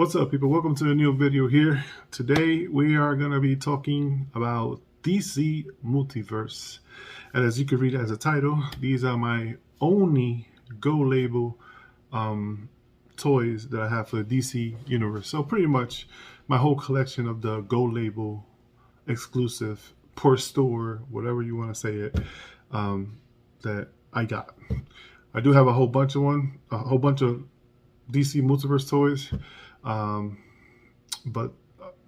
What's up, people? Welcome to a new video here. Today we are going to be talking about DC Multiverse, and as you can read as a title, these are my only Go Label toys that I have for the DC universe. So pretty much my whole collection of the Go Label exclusive per store, whatever you want to say it, that I got. I do have a whole bunch of DC Multiverse toys. But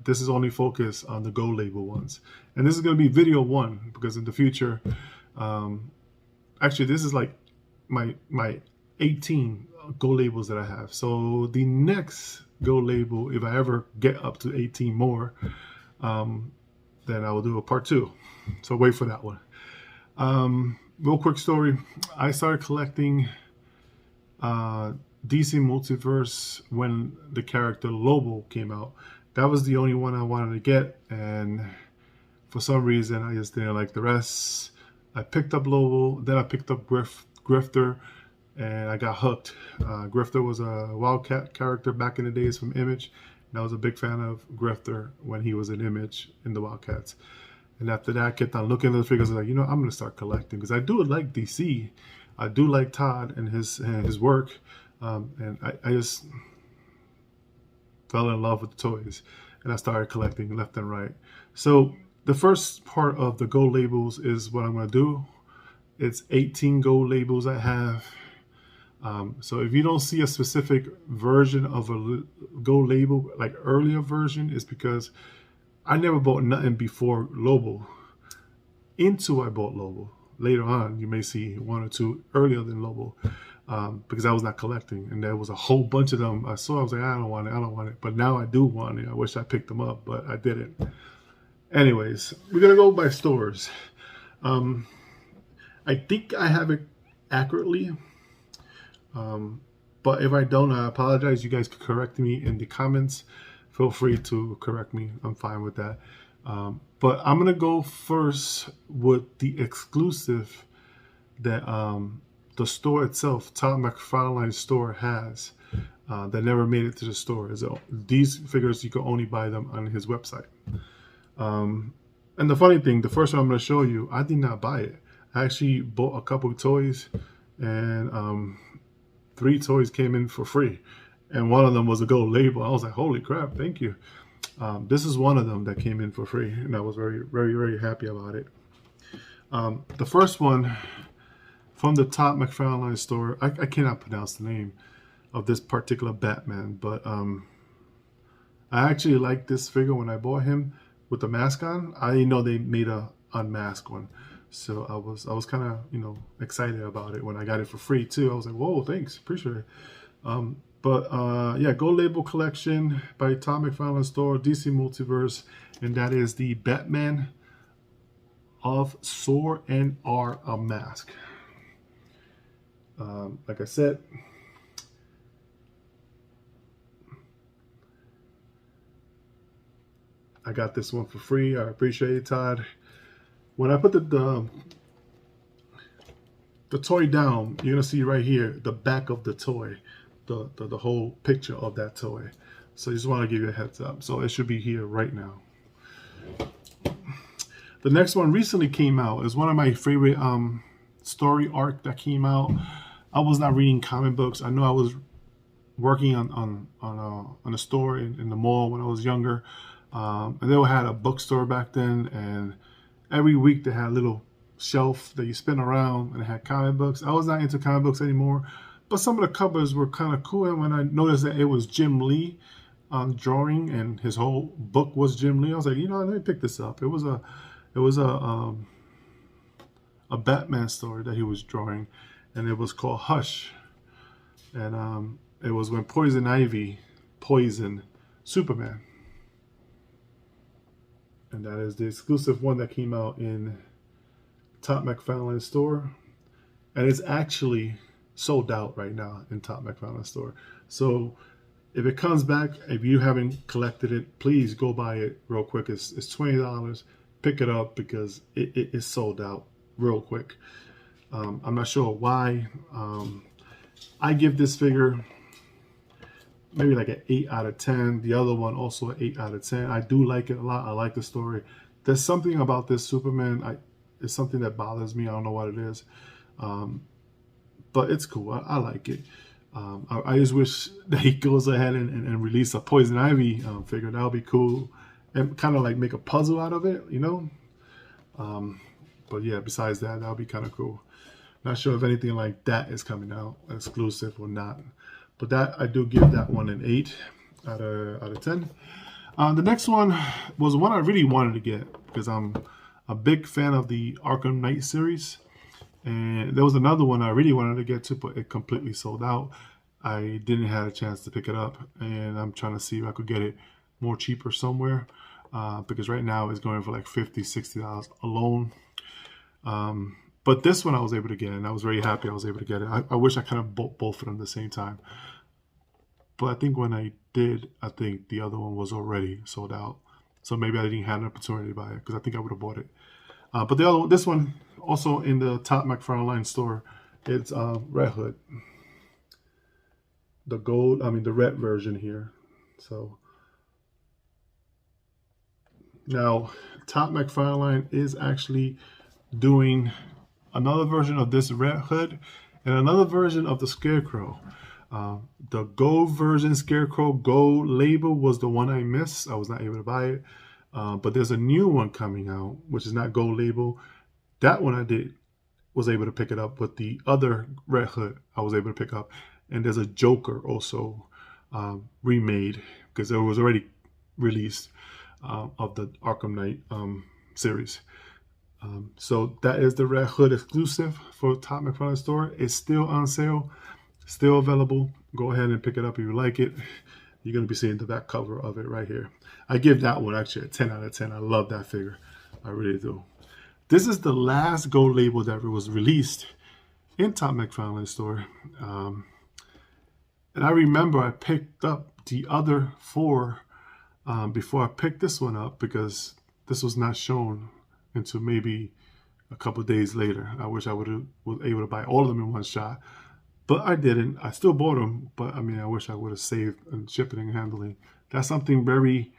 this is only focused on the Go Label ones, and this is going to be video one because in the future, actually this is like my 18 Go Labels that I have. So the next Go Label, if I ever get up to 18 more, then I will do a part two. So wait for that one. Real quick story. I started collecting DC Multiverse when the character Lobo came out. That was the only one I wanted to get, and for some reason I just didn't like the rest. I picked up Lobo, then I picked up Grifter, and I got hooked. Grifter was a Wildcat character back in the days from Image, and I was a big fan of Grifter when he was in Image in the Wildcats. And after that, I kept on looking at the figures. I was like, you know, I'm going to start collecting because I do like DC. I do like Todd and his work. And I just fell in love with the toys, and I started collecting left and right. So the first part of the Go Labels is what I'm going to do. It's 18 Go Labels I have. So if you don't see a specific version of a Go Label, like earlier version, it's because I never bought nothing before Lobo. I bought Lobo. Later on, you may see one or two earlier than Lobo. Because I was not collecting, and there was a whole bunch of them I saw. I was like, I don't want it, but now I do want it. I wish I picked them up, but I didn't. Anyways, we're gonna go by stores. I think I have it accurately, but if I don't, I apologize. You guys could correct me in the comments. Feel free to correct me. I'm fine with that. But I'm gonna go first with the exclusive that the store itself, Todd McFarlane's store, has that never made it to the store. These figures, you can only buy them on his website. And the funny thing, the first one I'm going to show you, I did not buy it. I actually bought a couple of toys, and 3 toys came in for free. And one of them was a Go Label. I was like, holy crap, thank you. This is one of them that came in for free, and I was very, very, very happy about it. The first one, from the Todd McFarlane store, I cannot pronounce the name of this particular Batman, but I actually liked this figure when I bought him with the mask on. I didn't know they made a unmasked one, so I was kind of excited about it when I got it for free too. I was like, whoa, thanks, appreciate it. Yeah, Go Label collection by Todd McFarlane store, DC Multiverse, and that is the Batman of Sword and R Unmasked. Like I said, I got this one for free. I appreciate it, Todd. When I put the toy down, you're gonna see right here the back of the toy, the whole picture of that toy. So I just want to give you a heads up. So it should be here right now. The next one recently came out. Is one of my favorite story arc that came out. I was not reading comic books. I know I was working on a store in the mall when I was younger, and they had a bookstore back then. And every week they had a little shelf that you spin around, and it had comic books. I was not into comic books anymore, but some of the covers were kind of cool. And when I noticed that it was Jim Lee drawing, and his whole book was Jim Lee, I was like, let me pick this up. It was a Batman story that he was drawing, and it was called Hush. And it was when Poison Ivy poisoned Superman. And that is the exclusive one that came out in Todd McFarlane store. And it's actually sold out right now in Todd McFarlane store. So if it comes back, if you haven't collected it, please go buy it real quick. It's $20. Pick it up because it is sold out real quick. I'm not sure why. I give this figure maybe like an 8 out of 10. The other one also an 8 out of 10. I do like it a lot. I like the story. There's something about this Superman. It's something that bothers me. I don't know what it is, but it's cool. I like it. I just wish that he goes ahead and release a Poison Ivy figure. That would be cool, and kind of like make a puzzle out of it, you know. But yeah, besides that, that would be kind of cool. Not sure if anything like that is coming out exclusive or not. But that, I do give that one an 8 out of 10. The next one was one I really wanted to get because I'm a big fan of the Arkham Knight series. And there was another one I really wanted to get to, but it completely sold out. I didn't have a chance to pick it up, and I'm trying to see if I could get it more cheaper somewhere, because right now it's going for like $50, $60 alone. But this one I was able to get, and I was very happy I was able to get it. I wish I kind of bought both of them at the same time. But I think when I did, I think the other one was already sold out. So maybe I didn't have an opportunity to buy it, because I think I would have bought it. But the other one, this one, also in the Todd McFarlane store, it's Red Hood. The gold, the red version here. So now Todd McFarlane is actually doing another version of this Red Hood and another version of the Scarecrow. The gold version Scarecrow gold label was the one I missed. I was not able to buy it. But there's a new one coming out, which is not gold label. That one I was able to pick it up, but the other Red Hood I was able to pick up. And there's a Joker also remade, because it was already released, of the Arkham Knight series. So that is the Red Hood exclusive for Todd McFarlane store. It's still on sale, still available. Go ahead and pick it up if you like it. You're going to be seeing the back cover of it right here. I give that one actually a 10 out of 10. I love that figure. I really do. This is the last gold label that was released in Todd McFarlane store. And I remember I picked up the other 4 before I picked this one up, because this was not shown until maybe a couple of days later. I wish I was able to buy all of them in one shot, but I didn't. I still bought them, but I wish I would have saved on shipping and handling. That's something very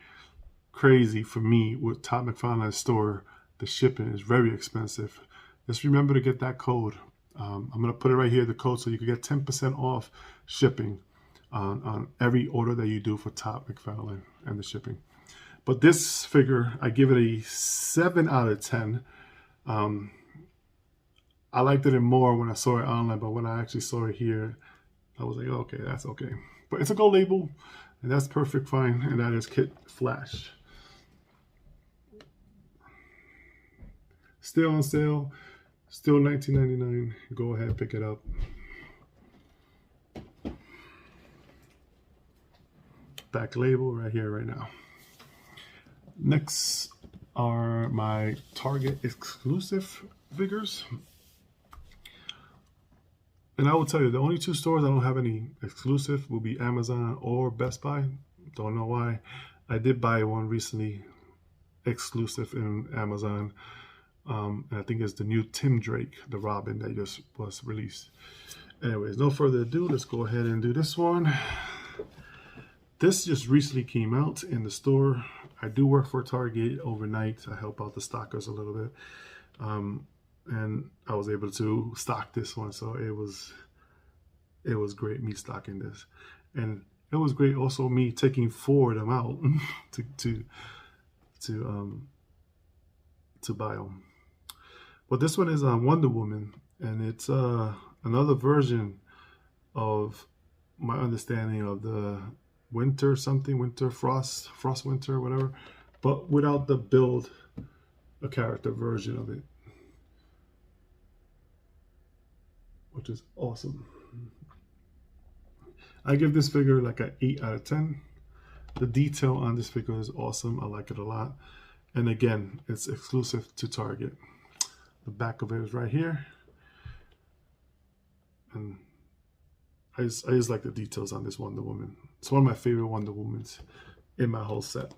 crazy for me with Todd McFarlane store. The shipping is very expensive. Just remember to get that code. I'm going to put it right here, the code, so you can get 10% off shipping on every order that you do for Todd McFarlane and the shipping. But this figure, I give it a 7 out of 10. I liked it more when I saw it online, but when I actually saw it here, I was like, okay, that's okay. But it's a gold label, and that's perfect fine, and that is Kid Flash. Still on sale, still $19.99. Go ahead, pick it up. Back label right here, right now. Next are my Target exclusive figures. And I will tell you, the only 2 stores I don't have any exclusive will be Amazon or Best Buy. Don't know why. I did buy one recently exclusive in Amazon. And I think it's the new Tim Drake, the Robin that just was released. Anyways, no further ado, let's go ahead and do this one. This just recently came out in the store. I do work for Target overnight. I help out the stockers a little bit. And I was able to stock this one, so it was great me stocking this. And it was great also me taking 4 of them out to buy them. But this one is Wonder Woman, and it's another version of my understanding of the winter frost winter, whatever, but without the build a character version of it, which is awesome. I give this figure like an 8 out of 10. The detail on this figure is awesome. I like it a lot. And again, it's exclusive to Target. The back of it is right here. And I just like the details on this Wonder Woman. It's one of my favorite Wonder Womans in my whole set.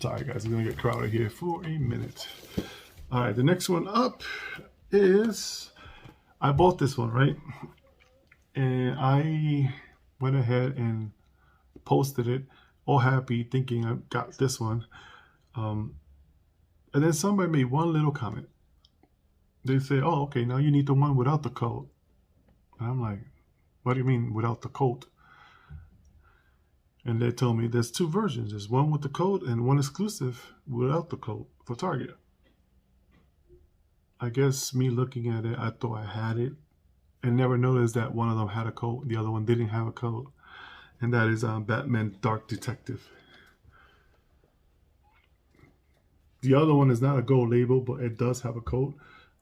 Sorry guys, I'm gonna get crowded here for a minute. All right, the next one up is, I bought this one, right? And I went ahead and posted it, all happy, thinking I got this one. And then somebody made one little comment. They say, "Oh, okay, now you need the one without the code." And I'm like, "What do you mean without the code?" And they told me there's two versions. There's one with the code and one exclusive without the code for Target. I guess me looking at it, I thought I had it and never noticed that one of them had a code, the other one didn't have a code. And that is Batman Dark Detective. The other one is not a gold label, but it does have a code,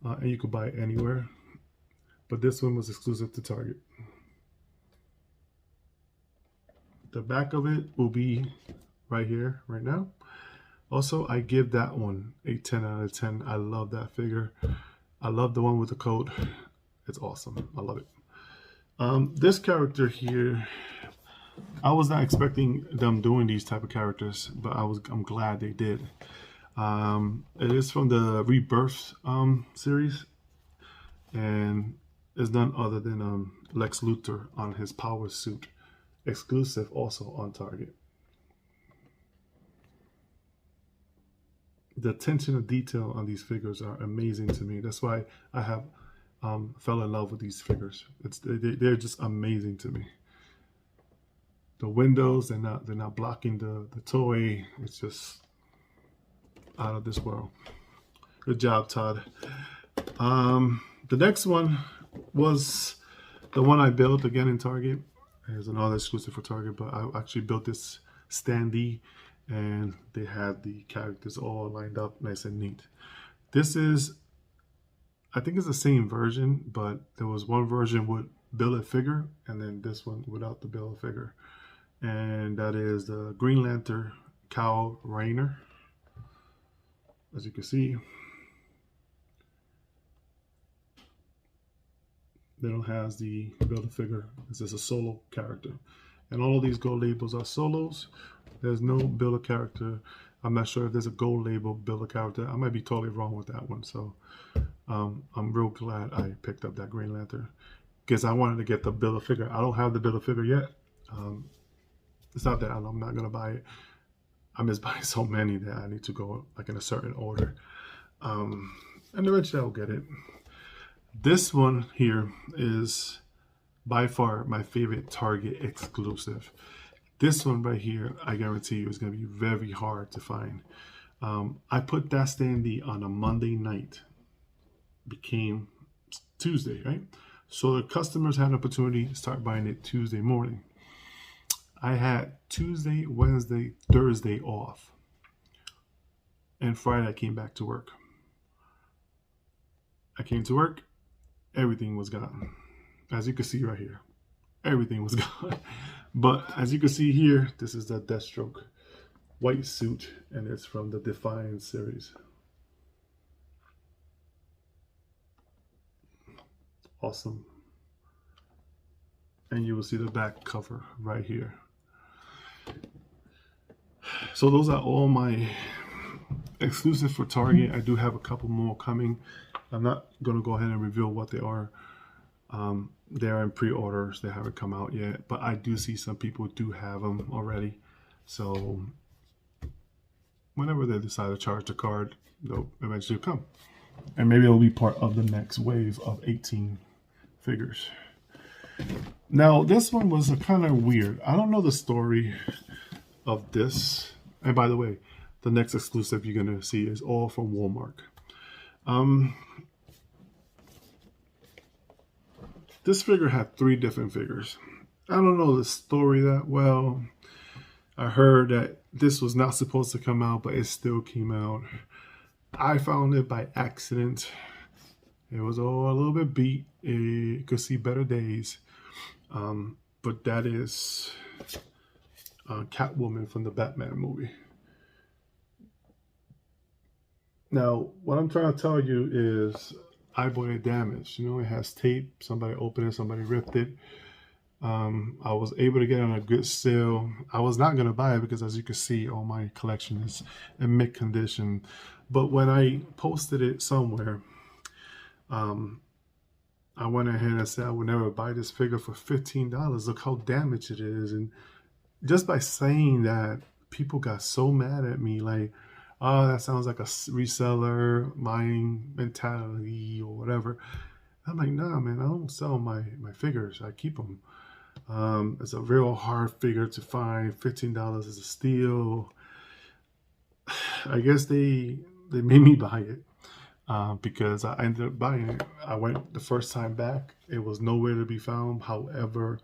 and you could buy it anywhere. But this one was exclusive to Target. The back of it will be right here, right now. Also, I give that one a 10 out of 10. I love that figure. I love the one with the code. It's awesome. I love it. This character here, I was not expecting them doing these type of characters, but I'm glad they did. It is from the Rebirth series, and is none other than Lex Luthor on his power suit, exclusive also on Target. The attention to detail on these figures are amazing to me. That's why I have fell in love with these figures. They're just amazing to me. The windows, they're not blocking the toy. It's just out of this world. Good job, Todd. The next one was the one I built again in Target. There's another exclusive for Target, but I actually built this standee, and they had the characters all lined up nice and neat. This is, I think it's the same version, but there was one version with Build-A-Figure, and then this one without the Build-A-Figure. And that is the Green Lantern Kyle Rayner. As you can see, then it has the Build-A-Figure. This is a solo character. And all of these gold labels are solos. There's no Build-A-Character. I'm not sure if there's a gold label Build-A-Character. I might be totally wrong with that one. So I'm real glad I picked up that Green Lantern, because I wanted to get the Build-A-Figure. I don't have the Build-A-Figure yet. It's not that I'm not going to buy it. I'm just buying so many that I need to go like in a certain order. And eventually I'll get it. This one here is by far my favorite Target exclusive. This one right here, I guarantee you, is going to be very hard to find. I put that standee on a Monday night. Became Tuesday, right? So the customers had an opportunity to start buying it Tuesday morning. I had Tuesday, Wednesday, Thursday off. And Friday I came back to work. I came to work, everything was gone. As you can see right here, everything was gone. But as you can see here, this is the Deathstroke white suit, and it's from the Defiance series. Awesome. And you will see the back cover right here. So those are all my exclusive for Target. I do have a couple more coming. I'm not going to go ahead and reveal what they are. They're in pre-orders. They haven't come out yet, but I do see some people do have them already. So whenever they decide to charge the card, they'll eventually come. And maybe it'll be part of the next wave of 18 figures. Now, this one was a kind of weird. I don't know the story of this. And by the way, the next exclusive you're going to see is all from Walmart. This figure had 3 different figures. I don't know the story that well. I heard that this was not supposed to come out, but it still came out. I found it by accident. It was all a little bit beat. It could see better days. But that is Catwoman from the Batman movie. Now, what I'm trying to tell you is I bought it damaged. You know, it has tape. Somebody opened it. Somebody ripped it. I was able to get it on a good sale. I was not going to buy it because, as you can see, all my collection is in mint condition. But when I posted it somewhere, I went ahead and said I would never buy this figure for $15. Look how damaged it is. And just by saying that, people got so mad at me, like, oh, that sounds like a reseller buying mentality or whatever. I'm like, nah, man, I don't sell my figures. I keep them. It's a real hard figure to find. $15 is a steal. I guess they made me buy it because I ended up buying it. I went the first time back. It was nowhere to be found. However,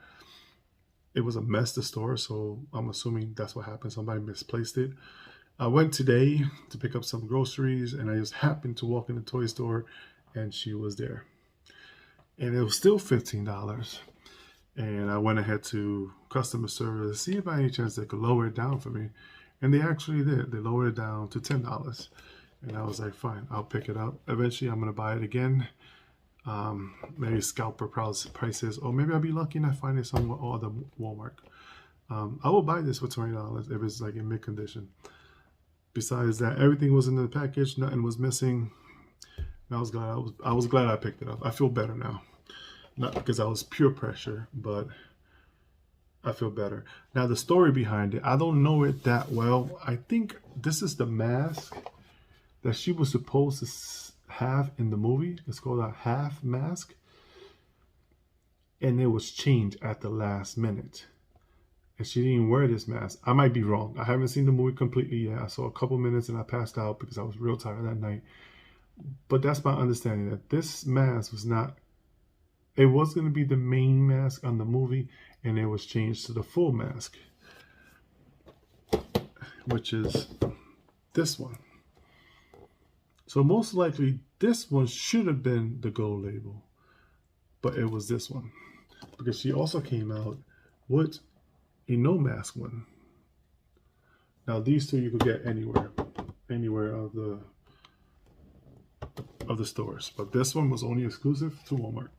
it was a mess, the store, so I'm assuming that's what happened. Somebody misplaced it. I went today to pick up some groceries, and I just happened to walk in the toy store, and she was there. And it was still $15. And I went ahead to customer service to see if by any chance they could lower it down for me. And they actually did. They lowered it down to $10. And I was like, fine, I'll pick it up. Eventually, I'm going to buy it again. Maybe scalper prices, or maybe I'll be lucky and I find it somewhere or other Walmart. I will buy this for $20 if it's like in mid condition. Besides that, everything was in the package, nothing was missing. And I was glad I picked it up. I feel better now. Not because I was pure pressure, but I feel better. Now the story behind it, I don't know it that well. I think this is the mask that she was supposed to have in the movie. It's called a half mask. And it was changed at the last minute. And she didn't wear this mask. I might be wrong. I haven't seen the movie completely yet. I saw a couple minutes and I passed out because I was real tired that night. But that's my understanding, that this mask was not, it was going to be the main mask on the movie, and it was changed to the full mask, which is this one. So most likely this one should have been the gold label, but it was this one because she also came out with a no mask one. Now these two you could get anywhere of the stores, but this one was only exclusive to Walmart.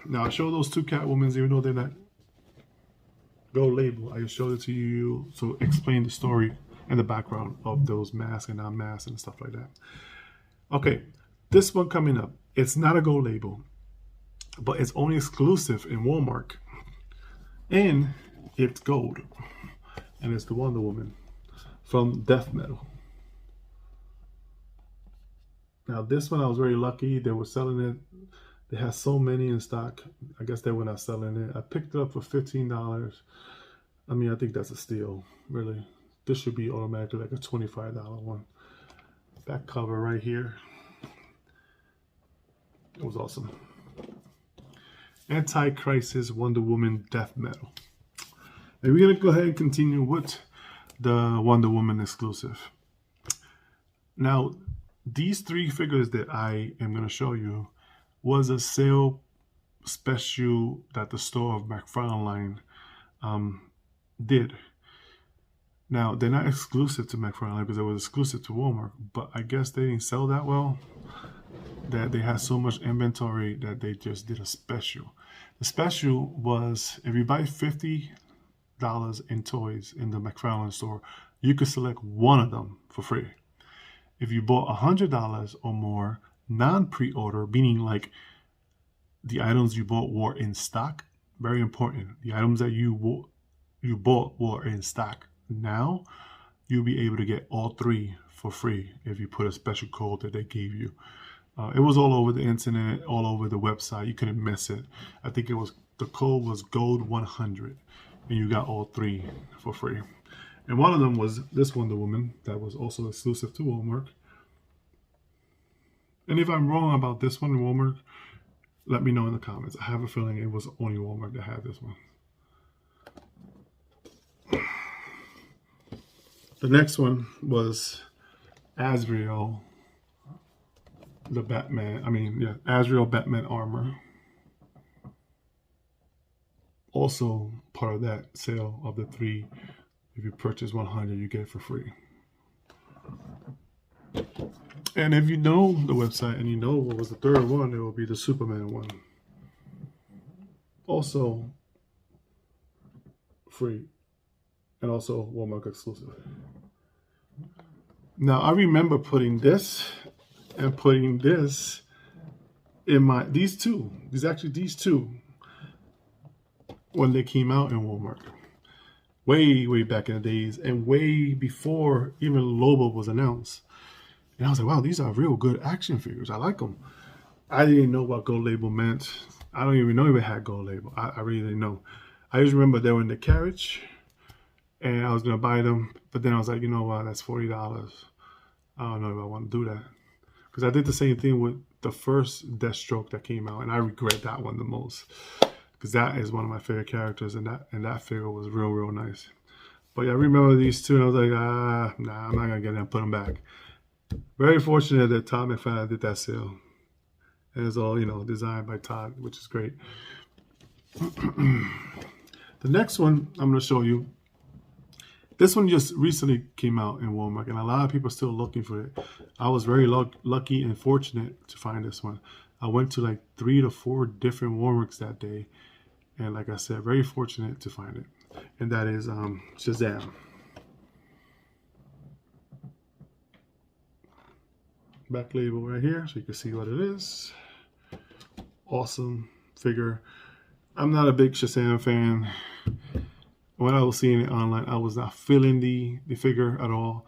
Now I show those two Catwomans, even though they're not gold label. I showed it to you to explain the story and the background of those masks and non-masks and stuff like that. Okay, this one coming up, it's not a gold label, but it's only exclusive in Walmart, and it's gold, and it's the Wonder Woman from Death Metal. Now this one I was very lucky. They were selling it. They had so many in stock. I guess they were not selling it. I picked it up for $15. I mean, I think that's a steal, really. This should be automatically like a $25 one. Back cover right here. It was awesome. Anti-Crisis Wonder Woman Death Metal. And we're going to go ahead and continue with the Wonder Woman exclusive. Now, these three figures that I am going to show you was a sale special that the store of McFarlane did. Now, they're not exclusive to McFarlane because it was exclusive to Walmart, but I guess they didn't sell that well, that they had so much inventory that they just did a special. The special was if you buy $50 in toys in the McFarlane store, you could select one of them for free. If you bought $100 or more, non-pre-order, meaning like the items you bought were in stock, very important. The items that you bought were in stock. Now, you'll be able to get all three for free if you put a special code that they gave you. It was all over the internet, all over the website. You couldn't miss it. I think the code was Gold 100, and you got all three for free. And one of them was this Wonder Woman that was also exclusive to Walmart. And if I'm wrong about this one in Walmart, let me know in the comments. I have a feeling it was only Walmart that had this one. The next one was Azrael, the Batman. Azrael Batman armor. Also part of that sale of the three. If you purchase 100, you get it for free. And if you know the website and you know what was the third one, it will be the Superman one. Also free. And also Walmart exclusive. Now I remember putting this and putting this these two, these two, when they came out in Walmart, way back in the days, and way before even Lobo was announced. And I was like, wow, these are real good action figures. I like them. I didn't know what gold label meant. I don't even know if it had gold label. I really didn't know. I just remember they were in the carriage, and I was gonna buy them, but then I was like, you know what, that's $40. I don't know if I want to do that, because I did the same thing with the first Deathstroke that came out, and I regret that one the most, because that is one of my favorite characters, and that figure was real nice. But yeah, I remember these two, and I was like, nah, I'm not gonna get them, put them back. Very fortunate that Todd McFarlane did that sale, and it's all designed by Todd, which is great. The next one I'm gonna show you. This one just recently came out in Walmart, and a lot of people are still looking for it. I was very lucky and fortunate to find this one. I went to like 3 to 4 different Walmarts that day, and like I said, very fortunate to find it. And that is Shazam. Back label right here, so you can see what it is. Awesome figure. I'm not a big Shazam fan. When I was seeing it online, I was not feeling the figure at all.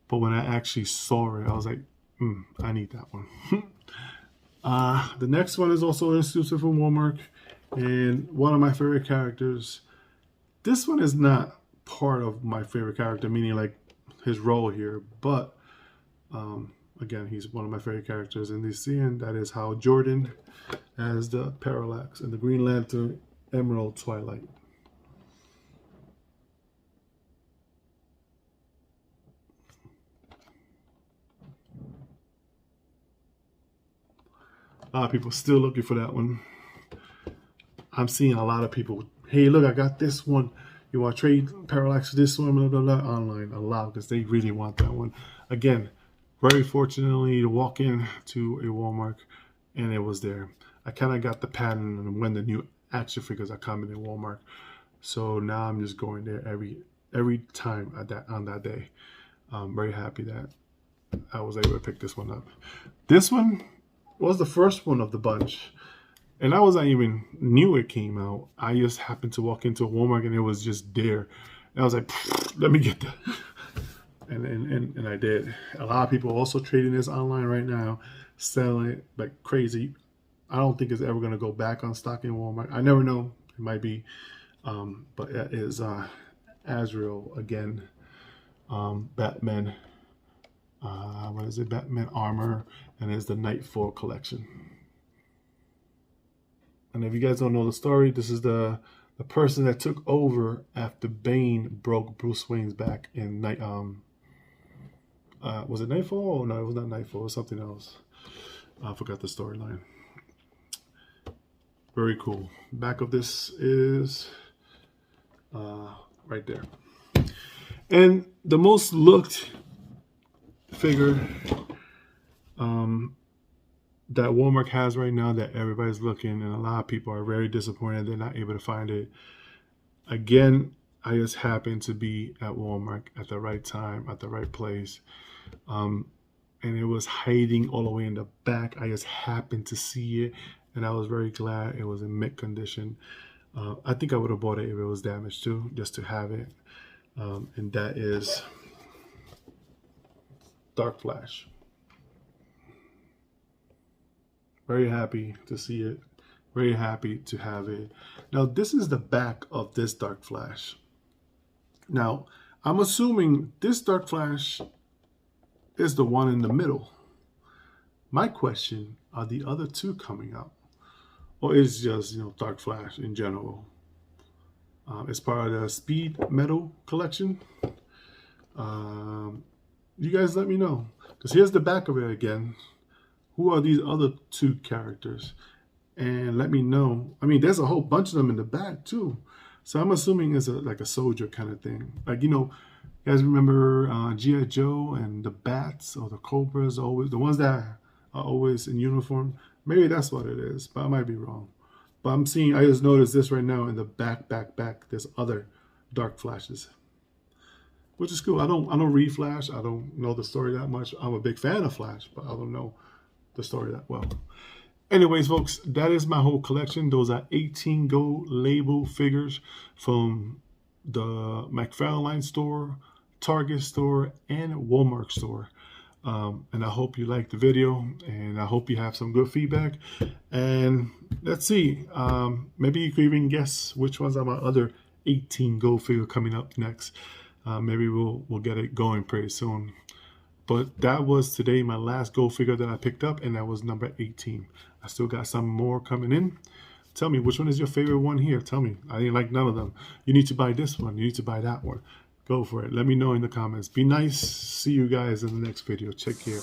But when I actually saw it, I was like, I need that one. The next one is also exclusive from Walmart, and one of my favorite characters. This one is not part of my favorite character, meaning like his role here, but again, he's one of my favorite characters in this scene. That is Hal Jordan as the Parallax and the Green Lantern Emerald Twilight. A lot of people still looking for that one. I'm seeing a lot of people, hey, look, I got this one. You want to trade Parallax for this one, blah, blah, blah, online a lot, because they really want that one. Again, very fortunately to walk in to a Walmart, and it was there. I kind of got the pattern on when the new action figures are coming in Walmart. So now I'm just going there every time on that day. I'm very happy that I was able to pick this one up. This one was the first one of the bunch, and I wasn't even knew it came out. I just happened to walk into a Walmart and it was just there, and I was like, let me get that. And I did. A lot of people also trading this online right now, selling it like crazy. I don't think it's ever going to go back on stock in Walmart. I never know. It might be, but it is Azrael again. Batman. What is it? Batman armor, and it's the Nightfall collection. And if you guys don't know the story, this is the person that took over after Bane broke Bruce Wayne's back in was it Nightfall? Oh no, it was not Nightfall. It was something else. I forgot the storyline. Very cool. Back of this is right there. And the most looked figure that Walmart has right now, that everybody's looking, and a lot of people are very disappointed they're not able to find it. Again, I just happened to be at Walmart at the right time, at the right place, and it was hiding all the way in the back. I just happened to see it, and I was very glad it was in mint condition. I think I would have bought it if it was damaged too, just to have it. And that is Dark Flash. Very happy to see it. Very happy to have it. Now, this is the back of this Dark Flash. Now, I'm assuming this Dark Flash is the one in the middle. My question, are the other two coming out? Or is just, Dark Flash in general? It's part of the Speed Metal collection. You guys let me know. Because here's the back of it again. Who are these other two characters? And let me know. I mean, there's a whole bunch of them in the back too. So I'm assuming it's like a soldier kind of thing. Like, you guys remember G.I. Joe and the Bats or the Cobras, always the ones that are always in uniform? Maybe that's what it is, but I might be wrong. But I just noticed this right now in the back, there's other Dark Flashes, which is cool. I don't read Flash. I don't know the story that much. I'm a big fan of Flash, but I don't know the story that well. Anyways, folks, that is my whole collection. Those are 18 gold label figures from the McFarlane store, Target store, and Walmart store. And I hope you liked the video, and I hope you have some good feedback. And let's see, maybe you could even guess which ones are my other 18 gold figure coming up next. Maybe we'll get it going pretty soon. But that was today my last gold figure that I picked up, and that was number 18. I still got some more coming in. Tell me, which one is your favorite one here? Tell me. I didn't like none of them. You need to buy this one. You need to buy that one. Go for it. Let me know in the comments. Be nice. See you guys in the next video. Take care.